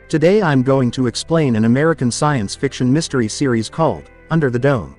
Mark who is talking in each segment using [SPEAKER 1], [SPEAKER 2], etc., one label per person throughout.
[SPEAKER 1] Today I'm going to explain an American science fiction mystery series called Under the Dome.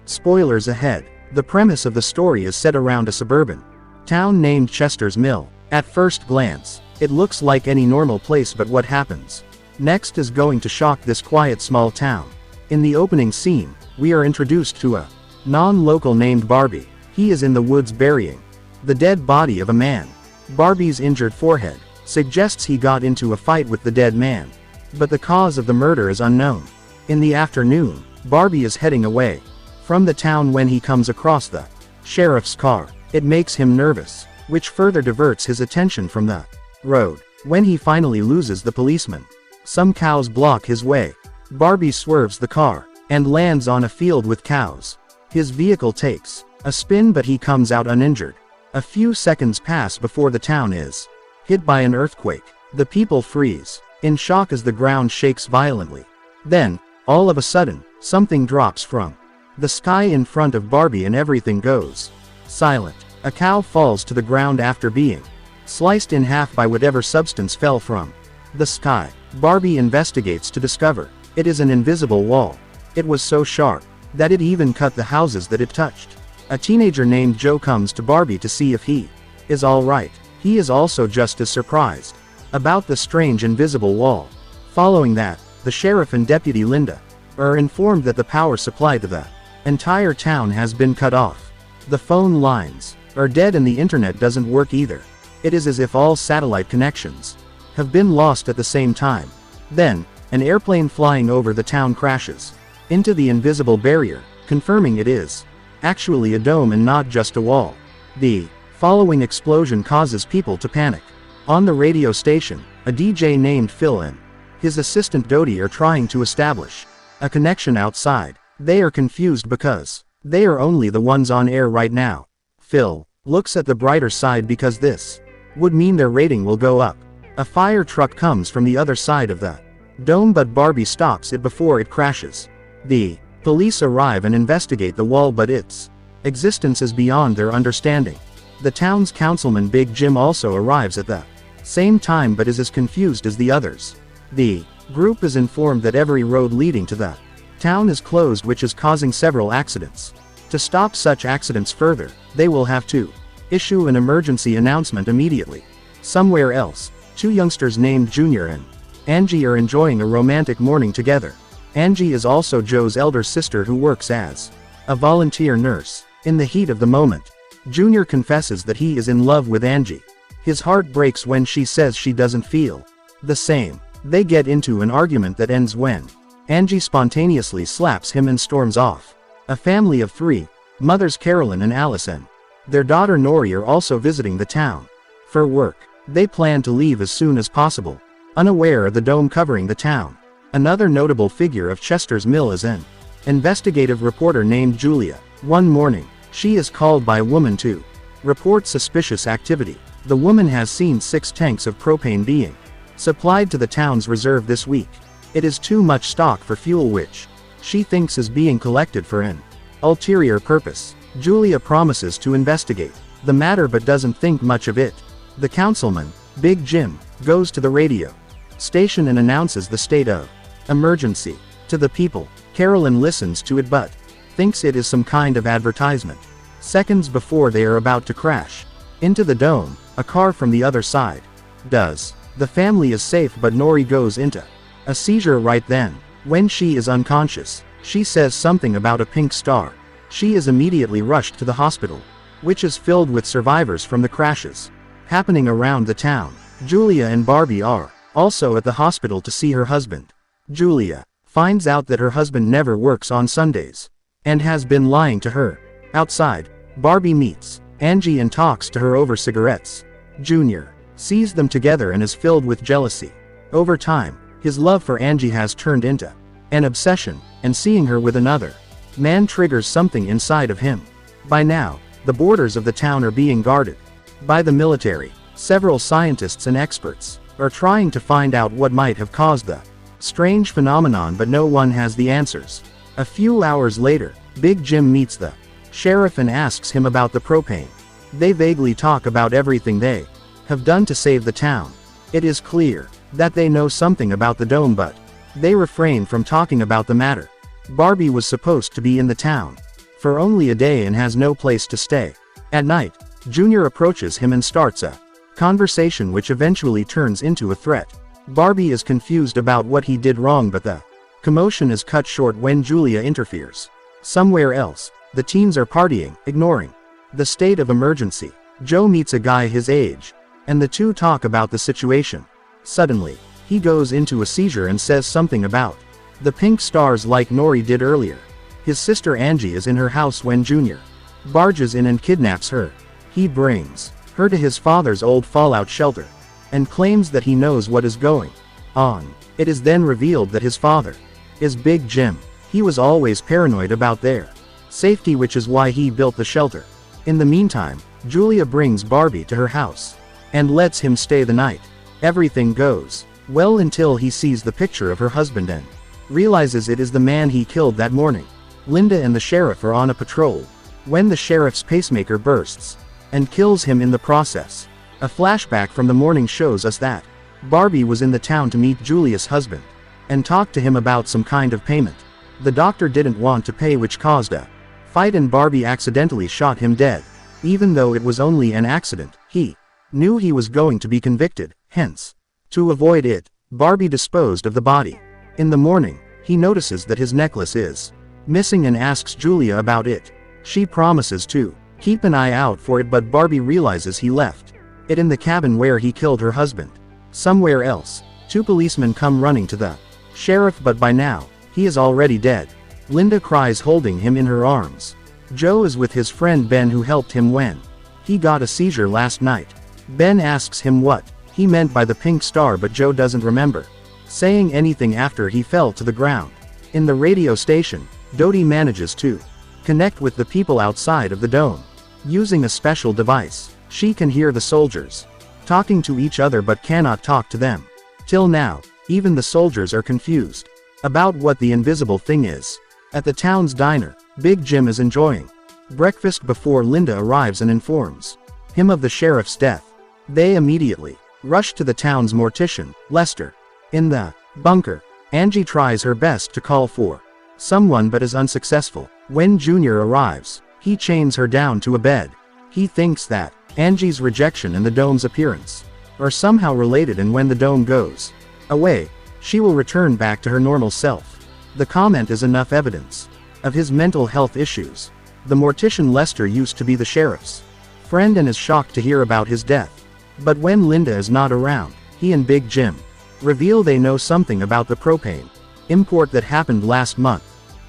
[SPEAKER 1] Spoilers ahead. The premise of the story is set around a suburban town named Chester's Mill. At first glance, it looks like any normal place, but what happens next is going to shock this quiet small town. In the opening scene, we are introduced to a non-local named Barbie. He is in the woods burying the dead body of a man. Barbie's injured forehead suggests he got into a fight with the dead man, but the cause of the murder is unknown. In the afternoon, Barbie is heading away from the town when he comes across the sheriff's car. It makes him nervous, which further diverts his attention from the road. When he finally loses the policeman, some cows block his way. Barbie swerves the car and lands on a field with cows. His vehicle takes a spin, but he comes out uninjured. A few seconds pass before the town is hit by an earthquake. The people freeze in shock as the ground shakes violently. Then, all of a sudden, something drops from the sky in front of Barbie and everything goes silent. A cow falls to the ground after being sliced in half by whatever substance fell from the sky. Barbie investigates to discover it is an invisible wall. It was so sharp that it even cut the houses that it touched. A teenager named Joe comes to Barbie to see if he is alright. He is also just as surprised about the strange invisible wall. Following that, the sheriff and Deputy Linda are informed that the power supply to the entire town has been cut off. The phone lines are dead and the internet doesn't work either. It is as if all satellite connections have been lost at the same time. Then, an airplane flying over the town crashes into the invisible barrier, confirming it is actually a dome and not just a wall. The following explosion causes people to panic. On the radio station, a DJ named Phil and his assistant Dodie are trying to establish a connection outside. They are confused because they are only the ones on air right now. Phil looks at the brighter side because this would mean their rating will go up. A fire truck comes from the other side of the dome, but Barbie stops it before it crashes. The police arrive and investigate the wall, but its existence is beyond their understanding. The town's councilman Big Jim also arrives at the same time but is as confused as the others. The group is informed that every road leading to the town is closed, which is causing several accidents. To stop such accidents further, they will have to issue an emergency announcement immediately. Somewhere else, two youngsters named Junior and Angie are enjoying a romantic morning together. Angie is also Joe's elder sister who works as a volunteer nurse. In the heat of the moment, Junior confesses that he is in love with Angie. His heart breaks when she says she doesn't feel the same. They get into an argument that ends when Angie spontaneously slaps him and storms off. A family of three, mothers Carolyn and Alice and their daughter Nori, are also visiting the town for work. They plan to leave as soon as possible, unaware of the dome covering the town. Another notable figure of Chester's Mill is an investigative reporter named Julia. One morning, she is called by a woman to report suspicious activity. The woman has seen 6 tanks of propane being supplied to the town's reserve this week. It is too much stock for fuel, which she thinks is being collected for an ulterior purpose. Julia promises to investigate the matter but doesn't think much of it. The councilman, Big Jim, goes to the radio station and announces the state of emergency to the people. Carolyn listens to it but thinks it is some kind of advertisement. Seconds before they are about to crash into the dome, a car from the other side does. The family is safe, but Nori goes into a seizure right then. When she is unconscious, she says something about a pink star. She is immediately rushed to the hospital, which is filled with survivors from the crashes happening around the town. Julia and Barbie are also at the hospital to see her husband. Julia finds out that her husband never works on Sundays and has been lying to her. Outside, Barbie meets Angie and talks to her over cigarettes. Junior sees them together and is filled with jealousy. Over time, his love for Angie has turned into an obsession, and seeing her with another man triggers something inside of him. By now, the borders of the town are being guarded by the military. Several scientists and experts are trying to find out what might have caused the strange phenomenon, but no one has the answers. A few hours later, Big Jim meets the sheriff and asks him about the propane. They vaguely talk about everything they have done to save the town. It is clear that they know something about the dome, but they refrain from talking about the matter. Barbie was supposed to be in the town for only a day and has no place to stay. At night, Junior approaches him and starts a conversation which eventually turns into a threat. Barbie is confused about what he did wrong, but the commotion is cut short when Julia interferes. Somewhere else, the teens are partying, ignoring the state of emergency. Joe meets a guy his age, and the two talk about the situation. Suddenly, he goes into a seizure and says something about the pink stars like Nori did earlier. His sister Angie is in her house when Junior barges in and kidnaps her. He brings her to his father's old fallout shelter and claims that he knows what is going on. It is then revealed that his father is Big Jim. He was always paranoid about their safety, which is why he built the shelter. In the meantime, Julia brings Barbie to her house and lets him stay the night. Everything goes well until he sees the picture of her husband and realizes it is the man he killed that morning. Linda and the sheriff are on a patrol when the sheriff's pacemaker bursts and kills him in the process. A flashback from the morning shows us that Barbie was in the town to meet Julia's husband and talk to him about some kind of payment. The doctor didn't want to pay, which caused a fight, and Barbie accidentally shot him dead. Even though it was only an accident, he knew he was going to be convicted, hence, to avoid it, Barbie disposed of the body. In the morning, he notices that his necklace is missing and asks Julia about it. She promises to keep an eye out for it, but Barbie realizes he left it in the cabin where he killed her husband. Somewhere else, two policemen come running to the sheriff, but by now, he is already dead. Linda cries, holding him in her arms. Joe is with his friend Ben, who helped him when he got a seizure last night. Ben asks him what he meant by the pink star, but Joe doesn't remember saying anything after he fell to the ground. In the radio station, Dodie manages to connect with the people outside of the dome. Using a special device, she can hear the soldiers talking to each other but cannot talk to them. Till now, even the soldiers are confused about what the invisible thing is. At the town's diner, Big Jim is enjoying breakfast before Linda arrives and informs him of the sheriff's death. They immediately rush to the town's mortician, Lester. In the bunker, Angie tries her best to call for someone but is unsuccessful. When Junior arrives, he chains her down to a bed. He thinks that Angie's rejection and the dome's appearance are somehow related, and when the dome goes away, she will return back to her normal self. The comment is enough evidence of his mental health issues. The mortician Lester used to be the sheriff's friend and is shocked to hear about his death. But when Linda is not around, he and Big Jim reveal they know something about the propane import that happened last month.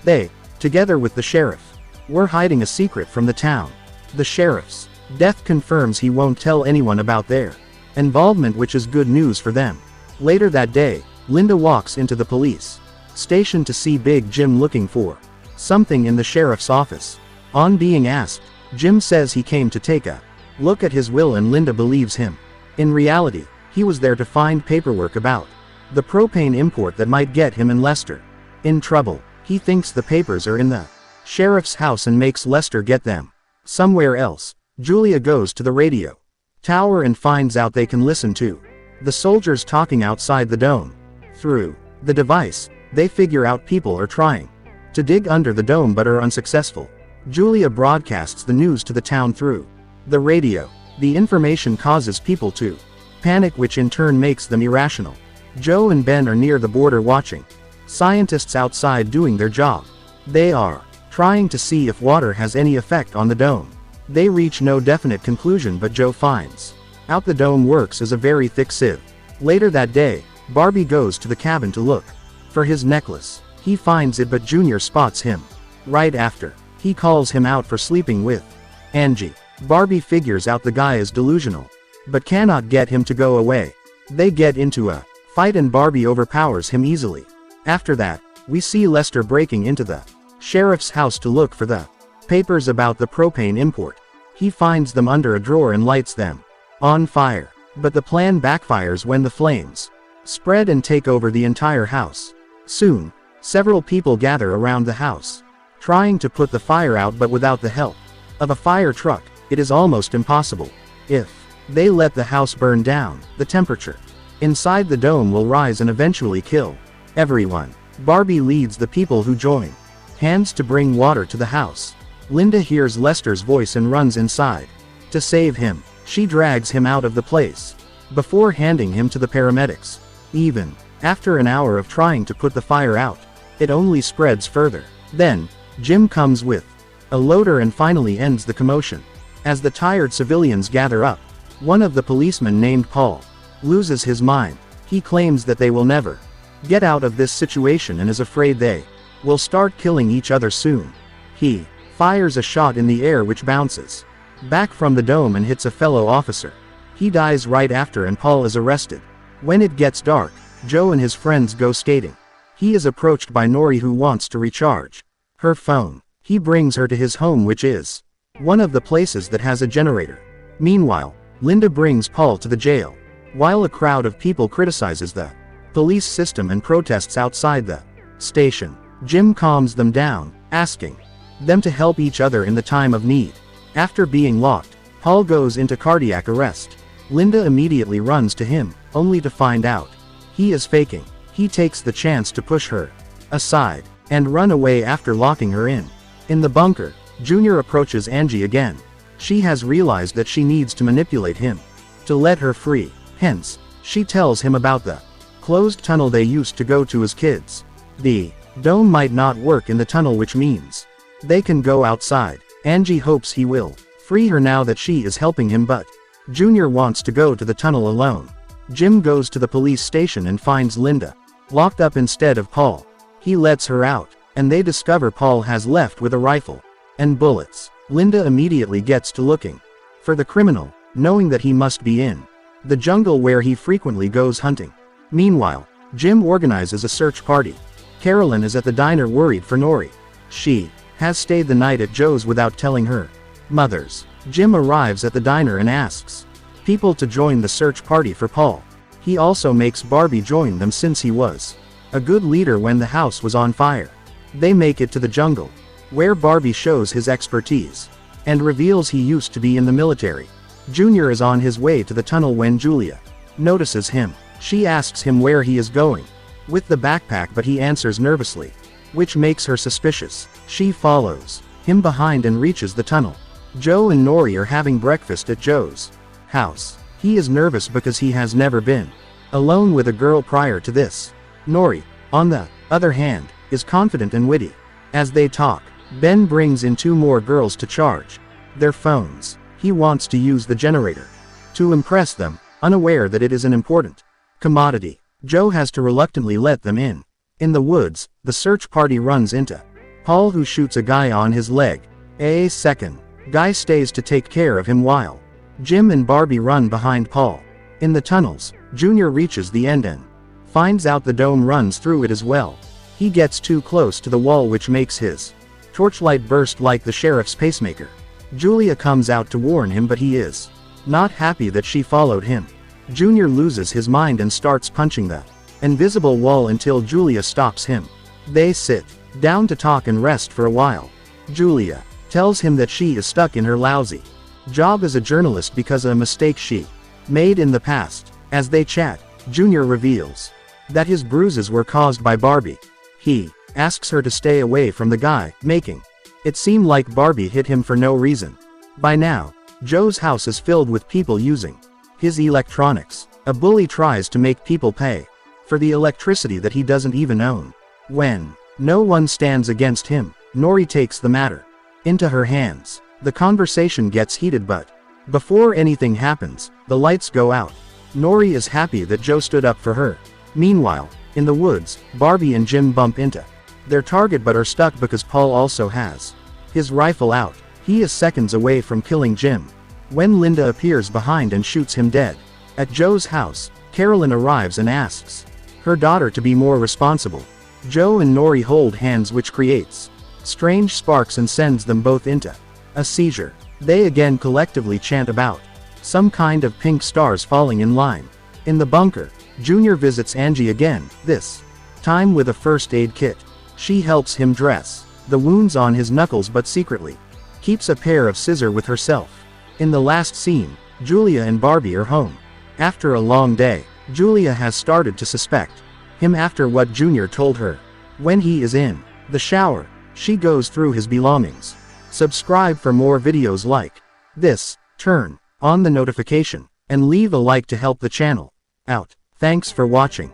[SPEAKER 1] They, together with the sheriff, were hiding a secret from the town. The sheriff's death confirms he won't tell anyone about their involvement, which is good news for them. Later that day, Linda walks into the police station to see Big Jim looking for something in the sheriff's office. On being asked, Jim says he came to take a look at his will, and Linda believes him. In reality, he was there to find paperwork about the propane import that might get him and Lester in trouble. He thinks the papers are in the sheriff's house and makes Lester get them somewhere else. Julia goes to the radio tower and finds out they can listen to the soldiers talking outside the dome. Through the device, they figure out people are trying to dig under the dome but are unsuccessful. Julia broadcasts the news to the town through the radio. The information causes people to panic, which in turn makes them irrational. Joe and Ben are near the border watching scientists outside doing their job. They are trying to see if water has any effect on the dome. They reach no definite conclusion, but Joe finds out the dome works as a very thick sieve. Later that day, Barbie goes to the cabin to look for his necklace. He finds it, but Junior spots him right after. He calls him out for sleeping with Angie. Barbie figures out the guy is delusional, but cannot get him to go away. They get into a fight and Barbie overpowers him easily. After that, we see Lester breaking into the sheriff's house to look for the papers about the propane import. He finds them under a drawer and lights them on fire. But the plan backfires when the flames spread and take over the entire house. Soon, several people gather around the house, trying to put the fire out, but without the help of a fire truck, it is almost impossible. If they let the house burn down, the temperature Inside the dome will rise and eventually kill everyone. Barbie leads the people who join. Hands to bring water to the house. Linda hears Lester's voice and runs inside. To save him, she drags him out of the place, before handing him to the paramedics. Even after an hour of trying to put the fire out, it only spreads further. Then, Jim comes with a loader and finally ends the commotion. As the tired civilians gather up, one of the policemen named Paul loses his mind. He claims that they will never get out of this situation and is afraid they will start killing each other soon. He fires a shot in the air which bounces back from the dome and hits a fellow officer. He dies right after and Paul is arrested. When it gets dark, Joe and his friends go skating. He is approached by Nori who wants to recharge her phone. He brings her to his home which is one of the places that has a generator. Meanwhile, Linda brings Paul to the jail. While a crowd of people criticizes the police system and protests outside the station, Jim calms them down, asking them to help each other in the time of need. After being locked, Paul goes into cardiac arrest. Linda immediately runs to him, only to find out he is faking. He takes the chance to push her aside and run away after locking her in. In the bunker, Junior approaches Angie again. She has realized that she needs to manipulate him to let her free. Hence, she tells him about the closed tunnel they used to go to as kids. The dome might not work in the tunnel, which means they can go outside. Angie hopes he will free her now that she is helping him, but Junior wants to go to the tunnel alone. Jim goes to the police station and finds Linda locked up instead of Paul. He lets her out, and they discover Paul has left with a rifle and bullets. Linda immediately gets to looking for the criminal, knowing that he must be in the jungle where he frequently goes hunting. Meanwhile, Jim organizes a search party. Carolyn is at the diner worried for Nori. She has stayed the night at Joe's without telling her mothers. Jim arrives at the diner and asks people to join the search party for Paul. He also makes Barbie join them since he was a good leader when the house was on fire. They make it to the jungle, where Barbie shows his expertise and reveals he used to be in the military. Junior is on his way to the tunnel when Julia notices him. She asks him where he is going with the backpack, but he answers nervously, which makes her suspicious. She follows him behind and reaches the tunnel. Joe and Nori are having breakfast at Joe's house. He is nervous because he has never been alone with a girl prior to this. Nori, on the other hand, is confident and witty. As they talk, Ben brings in two more girls to charge their phones. He wants to use the generator to impress them, unaware that it is an important commodity. Joe has to reluctantly let them in. In the woods, the search party runs into Paul, who shoots a guy on his leg. A second guy stays to take care of him while Jim and Barbie run behind Paul. In the tunnels, Junior reaches the end and finds out the dome runs through it as well. He gets too close to the wall, which makes his torchlight burst like the sheriff's pacemaker. Julia comes out to warn him, but he is not happy that she followed him. Junior loses his mind and starts punching the invisible wall until Julia stops him. They sit down to talk and rest for a while. Julia tells him that she is stuck in her lousy job as a journalist because of a mistake she made in the past. As they chat, Junior reveals that his bruises were caused by Barbie. He asks her to stay away from the guy, making it seem like Barbie hit him for no reason. By now, Joe's house is filled with people using his electronics. A bully tries to make people pay for the electricity that he doesn't even own. When no one stands against him, Nori takes the matter into her hands. The conversation gets heated, but before anything happens, the lights go out. Nori is happy that Joe stood up for her. Meanwhile, in the woods, Barbie and Jim bump into their target but are stuck because Paul also has his rifle out. He is seconds away from killing Jim when Linda appears behind and shoots him dead. At Joe's house, Carolyn arrives and asks her daughter to be more responsible. Joe and Nori hold hands, which creates strange sparks and sends them both into a seizure. They again collectively chant about some kind of pink stars falling in line. In the bunker, Junior visits Angie again, this time with a first aid kit. She helps him dress the wounds on his knuckles, but secretly keeps a pair of scissors with herself. In the last scene, Julia and Barbie are home after a long day. Julia has started to suspect him after what Junior told her. When he is in the shower, she goes through his belongings. Subscribe for more videos like this, turn on the notification, and leave a like to help the channel out. Thanks for watching.